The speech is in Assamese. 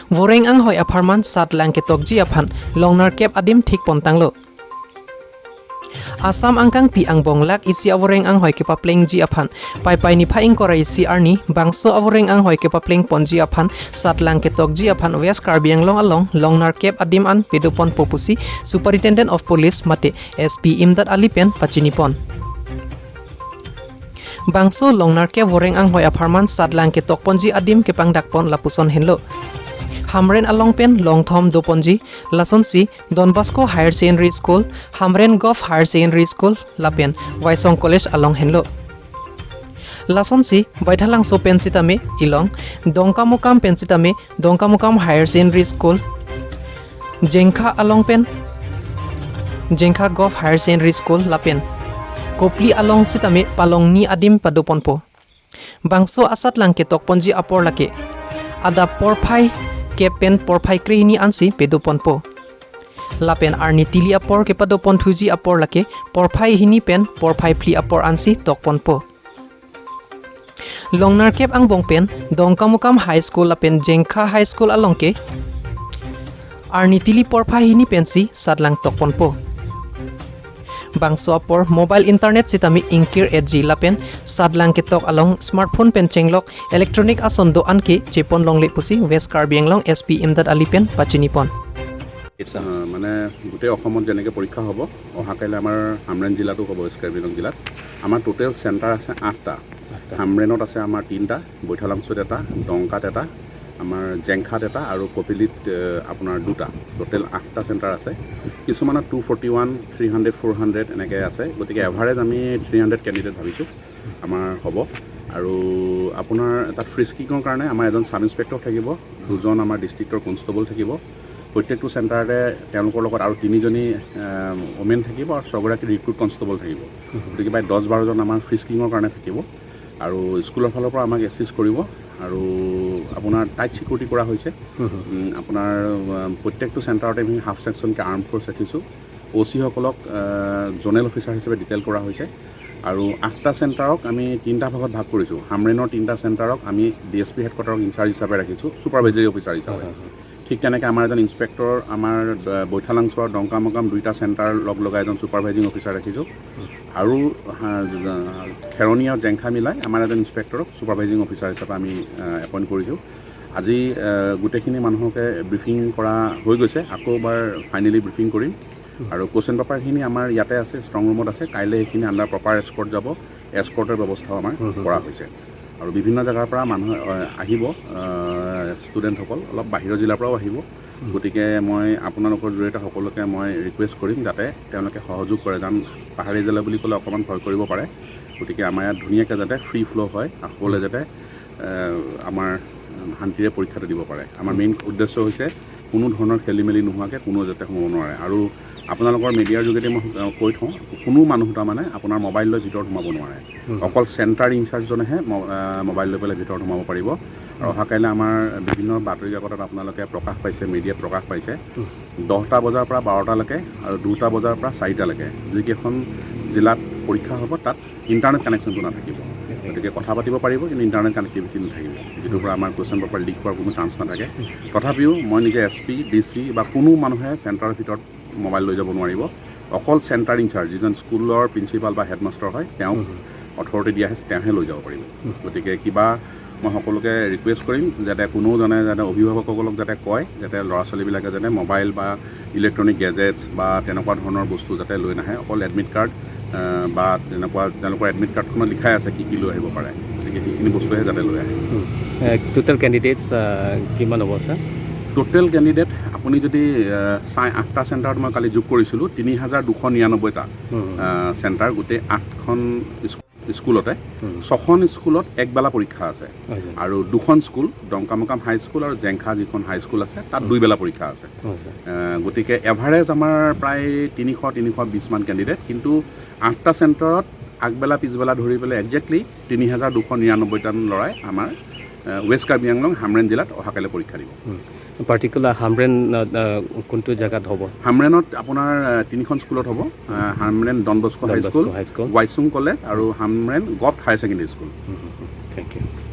Voreng Anghoi apharman Satlang Ketok ji aphan longnar kep adim thik tanglo. Asam angkang pi angbong lak isi Voreng Anghoi ke papleng ji aphan pai ni phaing korai isi arni bangso Voreng Anghoi ke papleng ponji aphan Satlang Ketok ji aphan West Karbi Anglong along longnar kep adim an pedupon popusi Superintendent of Police mate SP Imdad Alipen pachinipon. Bangso longnar ke Voreng Anghoi apharman Satlang Ketok ponji adim ke pangdakpon lapuson henlo. Hamren along pen long thom do ponji lasonsi Don Bosco Higher Secondary School Hamren Goff Higher Secondary School lapen Waisong College along henlo. Lasonsi Baithalang so pensitame ilong Dongkamukam pensitame Dongkamukam Higher Secondary School Jengkha along pen Jengkha Goff Higher Secondary School lapen Kopli along sitame palong ni adim paduponpo. Bangso Satlang Ketok ponji apor lake ada porphai kepen porphai krihini ansi peduponpo. Lapen arni tili apor ke padopon thuji apor lake porphai hini pen porphai pli apor ansi tokponpo. Longnar kep ang bongpen Dongkamukam High School lapen Jengkha High School alongke arni tili porphai hini pensi Satlang tokponpo. Bangso apor mobile internet sitami ingkir edji lapen Satlang Ketok along smartphone penchenglok electronic asondo anke chepon longle pusi West Karbi Anglong SP Imdad Alipen pachinipon. মানে গোটেই অসমত যেনেকৈ পৰীক্ষা হ'ব অহাকাইলৈ আমাৰ হামৰেন জিলাতো হ'ব ৱেষ্ট কাৰ্বি আংলং জিলাত আমাৰ টোটেল চেণ্টাৰ আছে 8টা হামৰেনত আছে আমাৰ 3টা বৈঠালাংচুত এটা ডংকাত এটা আমাৰ জেংখাত এটা আৰু কপিলিত আপোনাৰ 2টা টোটেল 8টা চেণ্টাৰ আছে কিছুমানত 241 300 400 এনেকৈ আছে গতিকে এভাৰেজ আমি 300 কেণ্ডিডেট ভাবিছোঁ আমাৰ হ'ব আৰু আপোনাৰ তাত ফ্ৰিস্কিঙৰ কাৰণে আমাৰ এজন সাব ইন্সপেক্টৰ থাকিব দুজন আমাৰ ডিষ্ট্ৰিক্টৰ কনষ্টেবল থাকিব প্ৰত্যেকটো চেণ্টাৰতে তেওঁলোকৰ লগত আৰু 3জনী ওমেন থাকিব আৰু 6গৰাকী ৰিক্ৰুট কনষ্টেবল থাকিব গতিকে প্ৰায় 10-12জন আমাৰ ফ্ৰিস্কিঙৰ কাৰণে থাকিব আৰু স্কুলৰ ফালৰ পৰা আমাক এছিষ্ট কৰিব আৰু আপোনাৰ টাইট সিকিউৰিটি কৰা হৈছে আপোনাৰ প্ৰত্যেকটো চেণ্টাৰতে আমি হাফ সেকশনকে আৰ্ম ফোৰ্স ৰাখিছোঁ ওসি সকলক জোনেল অফিচাৰ হিচাপে ডিটেইল কৰা হৈছে আৰু 8টা চেণ্টাৰক আমি 3টা ভাগত ভাগ কৰিছোঁ হামৰেনৰ 3টা চেণ্টাৰক আমি ডিএসপি হেডকোৱাৰ্টাৰক ইনচাৰ্জ হিচাপে ৰাখিছোঁ সুপাৰভাইজাৰী অফিচাৰ হিচাপে ঠিক তেনেকৈ আমাৰ এজন ইন্সপেক্টৰ আমাৰ বৈঠালাংচৰ ডংকামকাম 2টা চেণ্টাৰ লগাই এজন সুপাৰভাইজিং অফিচাৰ ৰাখিছোঁ আৰু খেৰণি আৰু জেংখা মিলাই আমাৰ এজন ইন্সপেক্টৰক সুপাৰভাইজিং অফিচাৰ হিচাপে আমি এপইণ্ট কৰিছোঁ আজি গোটেইখিনি মানুহকে ব্ৰিফিং কৰা হৈ গৈছে আকৌ এবাৰ ফাইনেলি ব্ৰিফিং কৰিম আৰু কোৱেশ্চন পেপাৰখিনি আমাৰ ইয়াতে আছে ষ্ট্ৰং ৰুমত আছে কাইলৈ সেইখিনি আণ্ডাৰ প্ৰপাৰ এস্কৰ্ট যাব এস্কৰ্টৰ ব্যৱস্থাও আমাৰ কৰা হৈছে আৰু বিভিন্ন জায়গাৰ পৰা মানুহ আহিব ষ্টুডেণ্টসকল অলপ বাহিৰৰ জিলাৰ পৰাও আহিব গতিকে মই আপোনালোকৰ জৰিয়তে সকলোকে মই ৰিকুৱেষ্ট কৰিম যাতে তেওঁলোকে সহযোগ কৰে কাৰণ পাহাৰীয়া জিলা বুলি ক'লে অকণমান ভয় কৰিব পাৰে গতিকে আমাৰ ইয়াত ধুনীয়াকৈ যাতে ফ্ৰী ফ্ল' হয় সকলোৱে যাতে আমাৰ শান্তিৰে পৰীক্ষাটো দিব পাৰে আমাৰ মেইন উদ্দেশ্য হৈছে কোনো ধৰণৰ খেলি মেলি নোহোৱাকৈ কোনো যাতে সোমাব নোৱাৰে আৰু আপোনালোকৰ মিডিয়াৰ যোগেদি মই কৈ থওঁ কোনো মানুহ তাৰমানে আপোনাৰ মোবাইল লৈ ভিতৰত সোমাব নোৱাৰে অকল চেণ্টাৰ ইনচাৰ্জজনেহে মোবাইল লৈ পেলাই ভিতৰত সোমাব পাৰিব আৰু অহাকাইলৈ আমাৰ বিভিন্ন বাতৰি কাকতত আপোনালোকে প্ৰকাশ পাইছে মিডিয়াত প্ৰকাশ পাইছে 10টা বজাৰ পৰা 12টালৈকে আৰু 2টা বজাৰ পৰা 4টালৈকে যিকেইখন জিলাত পৰীক্ষা হ'ব তাত ইণ্টাৰনেট কানেকশ্যনটো নাথাকিব গতিকে কথা পাতিব পাৰিব কিন্তু ইণ্টাৰনেট কানেক্টিভিটি নাথাকিব যিটোৰ পৰা আমাৰ কুৱেশ্যন পেপাৰ লিক হোৱাৰ কোনো চান্স নাথাকে তথাপিও মই নিজে SP DC বা কোনো মানুহে চেণ্টাৰৰ ভিতৰত মোবাইল লৈ যাব নোৱাৰিব অকল চেণ্টাৰ ইনচাৰ্জ যিজন স্কুলৰ প্ৰিন্সিপাল বা হেডমাষ্টাৰ হয় তেওঁক অথৰিটি দিয়া হৈছে তেওঁহে লৈ যাব পাৰিব গতিকে কিবা মই সকলোকে ৰিকুৱেষ্ট কৰিম যাতে কোনোজনে যাতে অভিভাৱকসকলক যাতে কয় যাতে ল'ৰা ছোৱালীবিলাকে যাতে মোবাইল বা ইলেক্ট্ৰনিক গেজেটছ বা তেনেকুৱা ধৰণৰ বস্তু যাতে লৈ নাহে অকল এডমিট কাৰ্ড বা তেনেকুৱা তেওঁলোকৰ এডমিট কাৰ্ডখনত লিখাই আছে কি লৈ আহিব পাৰে গতিকে সেইখিনি বস্তুহে যাতে লৈ আহে টোটেল কেণ্ডিডেটছ কিমান হ'ব ছাৰ টোটেল কেণ্ডিডেট আপুনি যদি 8টা চেণ্টাৰত মই কালি যোগ কৰিছিলোঁ 3299টা চেণ্টাৰ গোটেই 8খন স্কুলতে 6খন স্কুলত একবেলা পৰীক্ষা আছে আৰু 2খন স্কুল ডংকামকাম হাই স্কুল আৰু জেংখা যিখন হাই স্কুল আছে তাত 2 বেলা পৰীক্ষা আছে গতিকে এভাৰেজ আমাৰ প্ৰায় 300-320 মান কেণ্ডিডেট কিন্তু 8টা চেণ্টাৰত আগবেলা পিছবেলা ধৰি পেলাই একজেক্টলি 3299টা ল'ৰাই আমাৰ ৱেষ্ট কাৰ্বি আংলং হামৰেন জিলাত অহাকাইলৈ পৰীক্ষা দিব পাৰ্টিকুলাৰ হামৰেন কোনটো জেগাত হ'ব হামৰেনত আপোনাৰ 3খন স্কুলত হ'ব Hamren Don Bosco high school ৱাইচুং কলেজ আৰু Hamren gov higher secondary school thank U